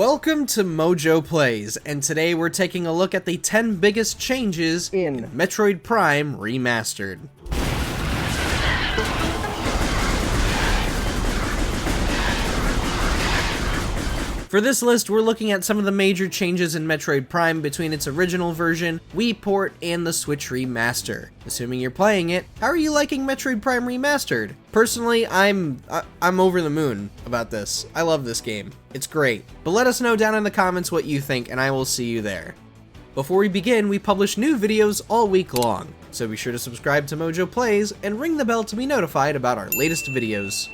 Welcome to MojoPlays, and today we're taking a look at the 10 biggest changes in Metroid Prime Remastered. For this list, we're looking at some of the major changes in Metroid Prime between its original version, Wii port, and the Switch remaster. Assuming you're playing it, how are you liking Metroid Prime Remastered? Personally, I'm over the moon about this. I love this game. It's great. But let us know down in the comments what you think, and I will see you there. Before we begin, we publish new videos all week long, so be sure to subscribe to MojoPlays and ring the bell to be notified about our latest videos.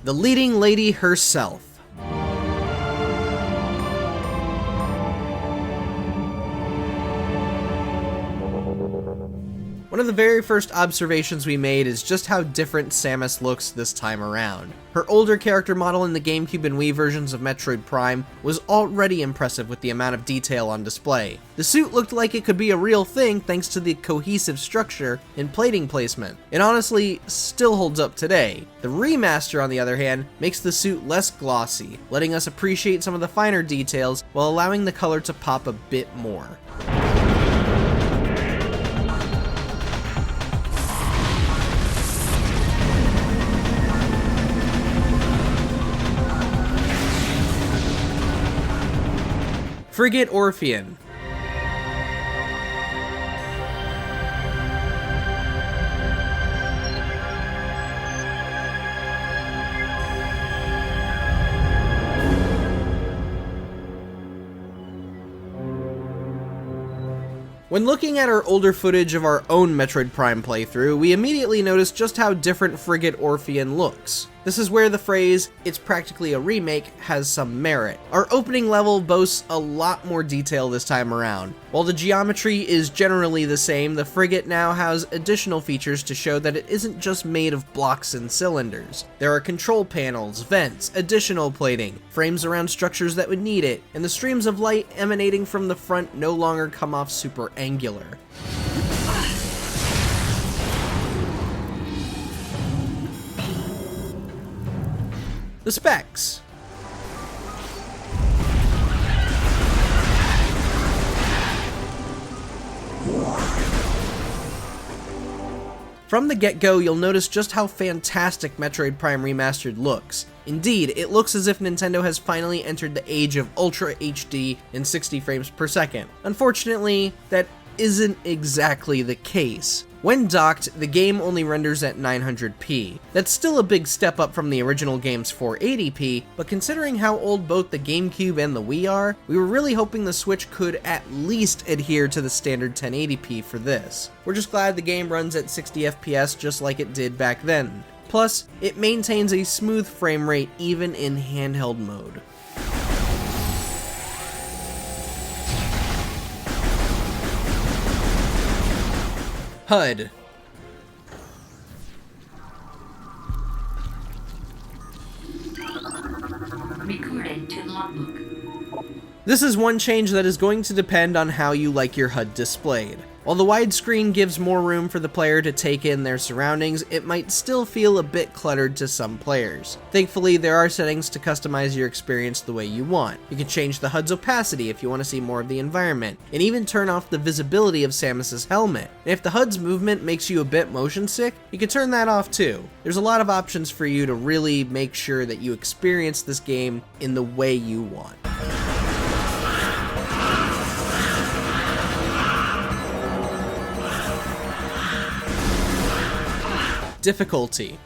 The leading lady herself. One of the very first observations we made is just how different Samus looks this time around. Her older character model in the GameCube and Wii versions of Metroid Prime was already impressive with the amount of detail on display. The suit looked like it could be a real thing thanks to the cohesive structure and plating placement. It honestly still holds up today. The remaster, on the other hand, makes the suit less glossy, letting us appreciate some of the finer details while allowing the color to pop a bit more. Frigate Orpheon. When looking at our older footage of our own Metroid Prime playthrough, we immediately noticed just how different Frigate Orpheon looks. This is where the phrase, "it's practically a remake," has some merit. Our opening level boasts a lot more detail this time around. While the geometry is generally the same, the frigate now has additional features to show that it isn't just made of blocks and cylinders. There are control panels, vents, additional plating, frames around structures that would need it, and the streams of light emanating from the front no longer come off super angular. The specs. From the get-go, you'll notice just how fantastic Metroid Prime Remastered looks. Indeed, it looks as if Nintendo has finally entered the age of Ultra HD and 60 frames per second. Unfortunately, that isn't exactly the case. When docked, the game only renders at 900p. That's still a big step up from the original game's 480p, but considering how old both the GameCube and the Wii are, we were really hoping the Switch could at least adhere to the standard 1080p for this. We're just glad the game runs at 60 FPS just like it did back then. Plus, it maintains a smooth frame rate even in handheld mode. HUD. Recorded to logbook. This is one change that is going to depend on how you like your HUD displayed. While the widescreen gives more room for the player to take in their surroundings, it might still feel a bit cluttered to some players. Thankfully, there are settings to customize your experience the way you want. You can change the HUD's opacity if you want to see more of the environment, and even turn off the visibility of Samus's helmet. And if the HUD's movement makes you a bit motion sick, you can turn that off too. There's a lot of options for you to really make sure that you experience this game in the way you want. Difficulty.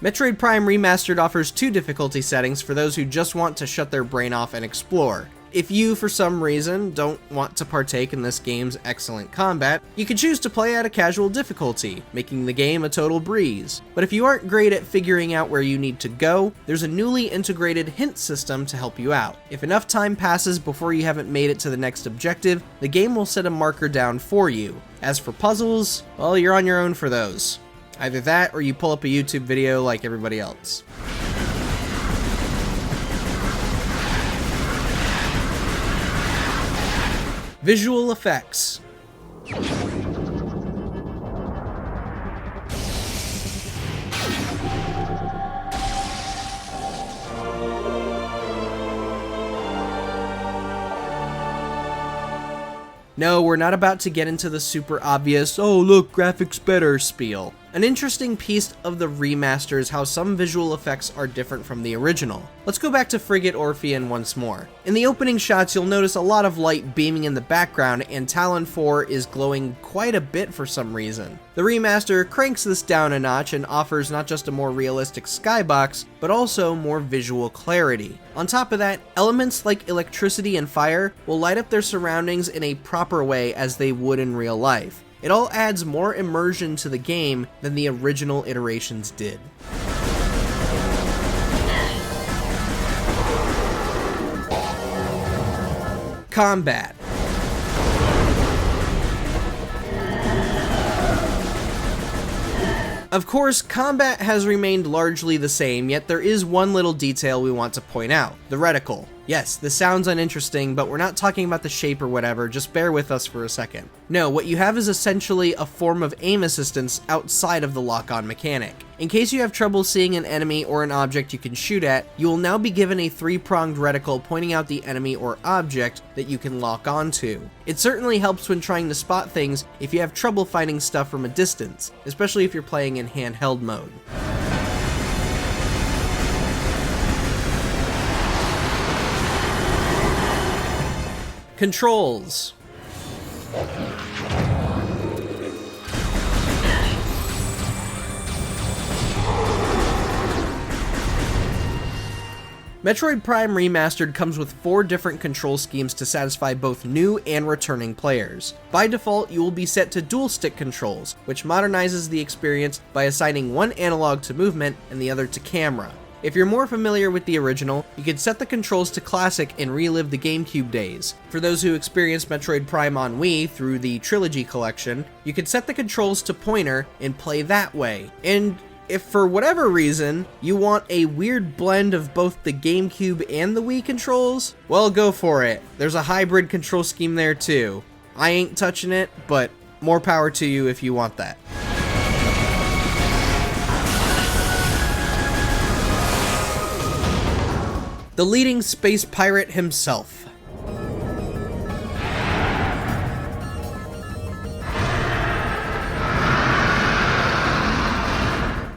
Metroid Prime Remastered offers two difficulty settings for those who just want to shut their brain off and explore. If you, for some reason, don't want to partake in this game's excellent combat, you can choose to play at a casual difficulty, making the game a total breeze. But if you aren't great at figuring out where you need to go, there's a newly integrated hint system to help you out. If enough time passes before you haven't made it to the next objective, the game will set a marker down for you. As for puzzles, well, you're on your own for those. Either that, or you pull up a YouTube video like everybody else. Visual effects. No, we're not about to get into the super obvious, oh look, graphics better spiel. An interesting piece of the remaster is how some visual effects are different from the original. Let's go back to Frigate Orphean once more. In the opening shots, you'll notice a lot of light beaming in the background, and Talon 4 is glowing quite a bit for some reason. The remaster cranks this down a notch and offers not just a more realistic skybox, but also more visual clarity. On top of that, elements like electricity and fire will light up their surroundings in a proper way as they would in real life. It all adds more immersion to the game than the original iterations did. Combat. Of course, combat has remained largely the same, yet there is one little detail we want to point out: the reticle. Yes, this sounds uninteresting, but we're not talking about the shape or whatever, just bear with us for a second. No, what you have is essentially a form of aim assistance outside of the lock-on mechanic. In case you have trouble seeing an enemy or an object you can shoot at, you will now be given a 3-pronged reticle pointing out the enemy or object that you can lock onto. It certainly helps when trying to spot things if you have trouble finding stuff from a distance, especially if you're playing in handheld mode. Controls. Metroid Prime Remastered comes with 4 different control schemes to satisfy both new and returning players. By default, you will be set to dual stick controls, which modernizes the experience by assigning one analog to movement and the other to camera. If you're more familiar with the original, you can set the controls to classic and relive the GameCube days. For those who experienced Metroid Prime on Wii through the Trilogy Collection, you can set the controls to pointer and play that way. And if for whatever reason you want a weird blend of both the GameCube and the Wii controls, well, go for it. There's a hybrid control scheme there too. I ain't touching it, but more power to you if you want that. The leading space pirate himself.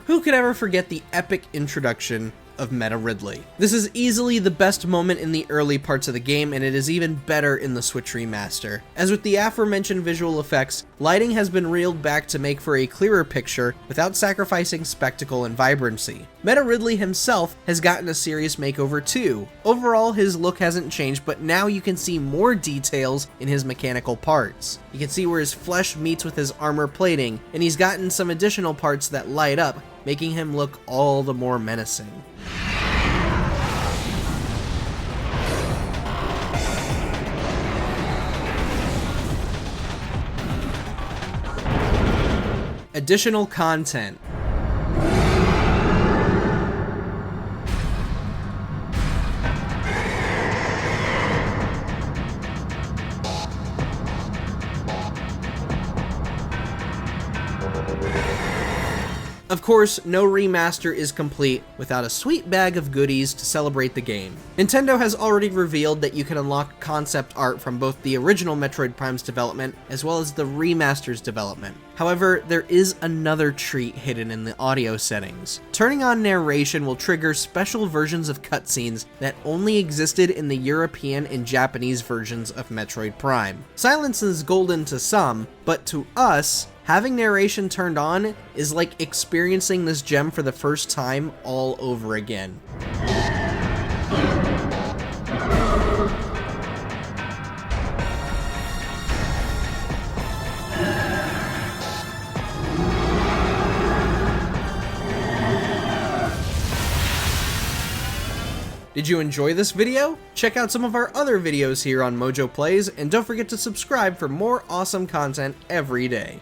Who could ever forget the epic introduction of Meta Ridley? This is easily the best moment in the early parts of the game, and it is even better in the Switch remaster. As with the aforementioned visual effects, lighting has been reeled back to make for a clearer picture without sacrificing spectacle and vibrancy. Meta Ridley himself has gotten a serious makeover too. Overall, his look hasn't changed, but now you can see more details in his mechanical parts. You can see where his flesh meets with his armor plating, and he's gotten some additional parts that light up, making him look all the more menacing. Additional content. Of course, no remaster is complete without a sweet bag of goodies to celebrate the game. Nintendo has already revealed that you can unlock concept art from both the original Metroid Prime's development as well as the remaster's development. However, there is another treat hidden in the audio settings. Turning on narration will trigger special versions of cutscenes that only existed in the European and Japanese versions of Metroid Prime. Silence is golden to some, but to us, having narration turned on is like experiencing this gem for the first time all over again. Did you enjoy this video? Check out some of our other videos here on MojoPlays, and don't forget to subscribe for more awesome content every day.